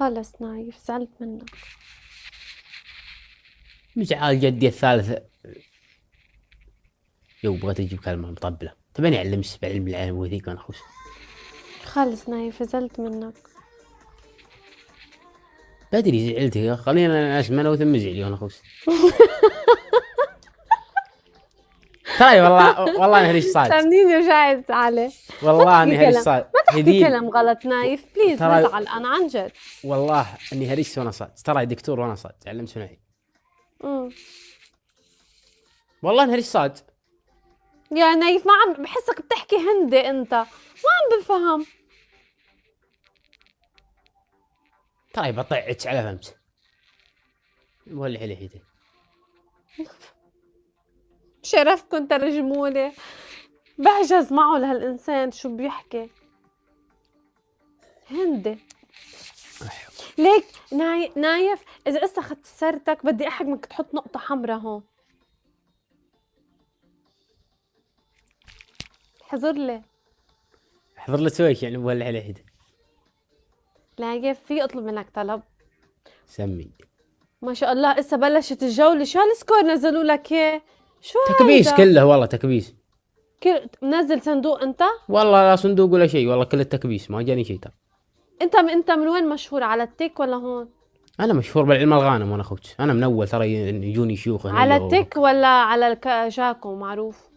خلص نايف زعلت منك. مزعال جدي الثالث. بغيت اجيب كلمة مطبلة تباني اعلمش بعلم العالم وذيك انا خوش. خلص نايف زعلت منك. بدري زعلتي خلينا اسمع انا وثم زعلي وانا خوش. تراي والله انا هريش صاد. منين رجعت عليه؟ والله اني هريش كلام صاد. ما تحكي كلام غلط نايف بليز بزعل انا عن جد. والله اني هريش وانا صاد ترى دكتور وانا صاد علمت معي. والله اني هريش صاد. يا نايف ما عم بحسك بتحكي هندي انت ما عم بفهم. تراي بطيعتش على فهمت. مولع لي حيتي. بشرفكن ترجمولي بعجز معه لهالإنسان شو بيحكي هندي. ليك نايف إذا إسا أخذت سيرتك بدي أحكمك تحط نقطة حمراء هون. حضر لي سويش يعني مولع لي حيتي. نايف في أطلب منك طلب. سمي. ما شاء الله إسا بلشت الجولة. شو هالسكور نزلوا لك إياه؟ شو تكبيس هيدا؟ كله والله تكبيس. منزل صندوق أنت؟ والله لا صندوق ولا شيء والله كل التكبيس ما جاني شيء ترى. أنت من وين مشهور على التيك ولا هون؟ انا مشهور بالعلم الغانم وانا اخوك. انا من اول ترى يجوني شيوخ على التيك ولا على جاكو معروف؟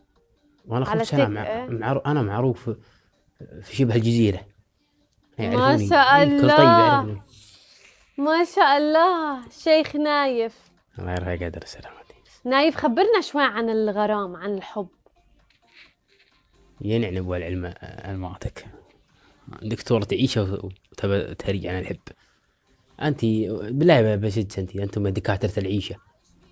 وانا اخوك انا معروف في شبه الجزيرة. ما شاء الله كل طيب يعرفني. ما شاء الله شيخ نايف. الله يرحمه قادر سلامتي. نايف خبرنا شوي عن الغرام عن الحب. ينعني ابو العلم المعتك دكتورة عيشة وتبى تهرج عن الحب. انت بالله بشد انتم دكاترة العيشة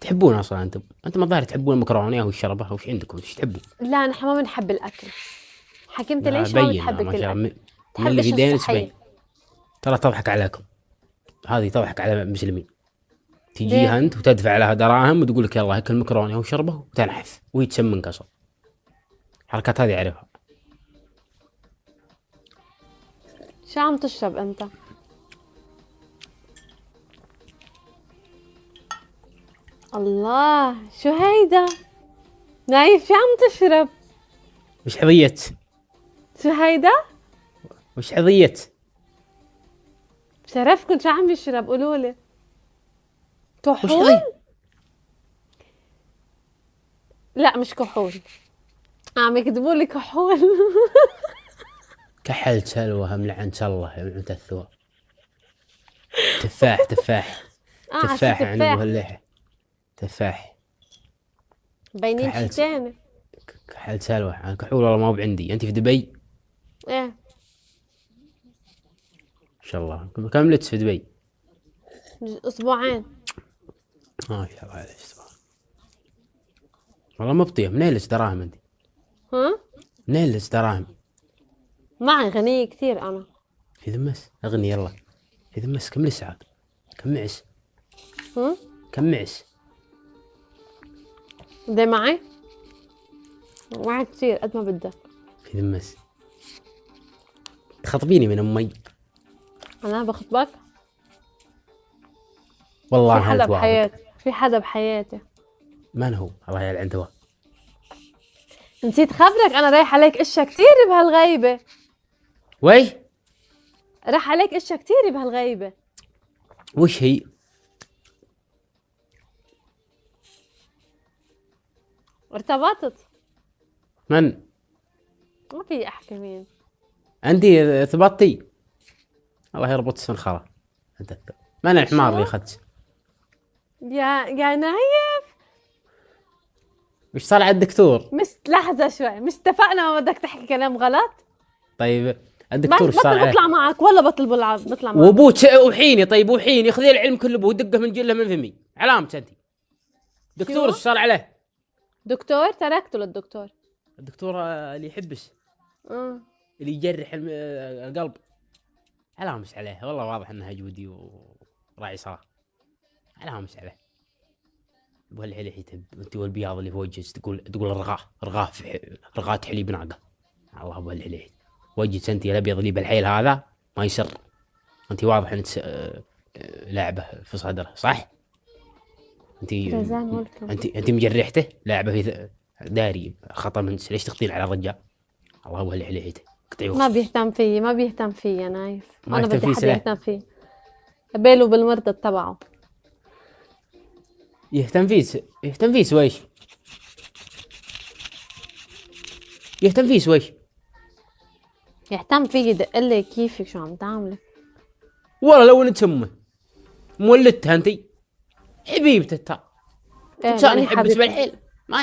تحبون اصلا انتم الظاهر تحبون المكرونة والشربة وش عندكم وش تحبون؟ لا نحن ما بنحب الاكل. حكمت ليش ما بتحب الاكل؟ تحب الاشياء الصحية. ترى تضحك عليكم. هذه تضحك على المسلمين. تجيها انت وتدفع لها دراهم وتقول لك يلا اكل مكرونه وشربه وتنحف وهي تسمنك اصلا. الحركات هذه اعرفها. شو عم تشرب انت؟ الله شو هيدا؟ نايف شو عم تشرب؟ وش حضيت؟ شو هيدا؟ وش حضيت؟ بشرفكن شو عم يشرب قولولي. كحول؟ لا مش كحول عم يكتبوا لي كحول. كحل سلوى ملعن الله يا معنت الثواب. تفاح تفاح يعني مولعه تفاح بينين شي تاني. كحل سلوى كحول والله ما هو عندي. انت في دبي؟ ايه ان شاء الله. كم لتس في دبي؟ اسبوعين. ما شاء الله عليك. والله مبطيه. منين لك دراهم انت؟ منين لك دراهم؟ معي غنية كثير انا. في ذمس اغني يلا. في ذمس كم لسه كم معس؟ كم معس؟ ده معي كثير قد ما بدك. في ذمس تخطبيني من امي. انا بخطبك؟ والله في حدا بحياتي. في حدا بحياتي. من هو؟ الله يلعن دوا. نسيت خبرك انا رايح عليك اشياء كثير بهالغيبة. وي راح عليك اشياء كثير بهالغيبة. وش هي؟ ارتبطت. من؟ ما في احكي مين. عندي ارتبطتي. الله يربط السنخرة. انت ما انا الحمار اللي اخذت. يا نايف وش صار على الدكتور؟ مش لحظة شوي مش اتفقنا ما بدك تحكي كلام غلط؟ طيب الدكتور وش صار عليه؟ بطل معك ولا بطلع معك. وابوه وحيني. طيب وحيني خذي العلم كله ابوه دقه من جله من فمي علامة انت. دكتور وش صار عليه؟ دكتور تركته للدكتور. الدكتور اللي يحبس اللي يجرح القلب علامة عليه. والله واضح انها جودي وراعي صلاة. علامة عليه. ابو الحلي حيتب انت والبياض اللي في وجهك تقول رغاه حليب ناقه. الله ابو الحلي وجهك انت الابيض اللي بالحيل هذا ما يسر. انت واضح انك لاعبه في صدره صح؟ انت رزان ولكم. انت مجرحته لاعبه في داري خطا من ليش تخطين على الرجال؟ الله ولي عليته ما بيهتم فيي ما بيهتم فيي نايف، ما انا يهتم بدي فيه حدا سلاح. يهتم فيه. قباله بالمرضى تبعه. يهتم فيه سويش. يهتم فيه سويش. يهتم فيي يدق لي كيفك شو عم تعملي. والله لو انت امه مولدتها انتي حبيبته تا إيه، انسان لأني يحبس حبيبتي. بالحيل.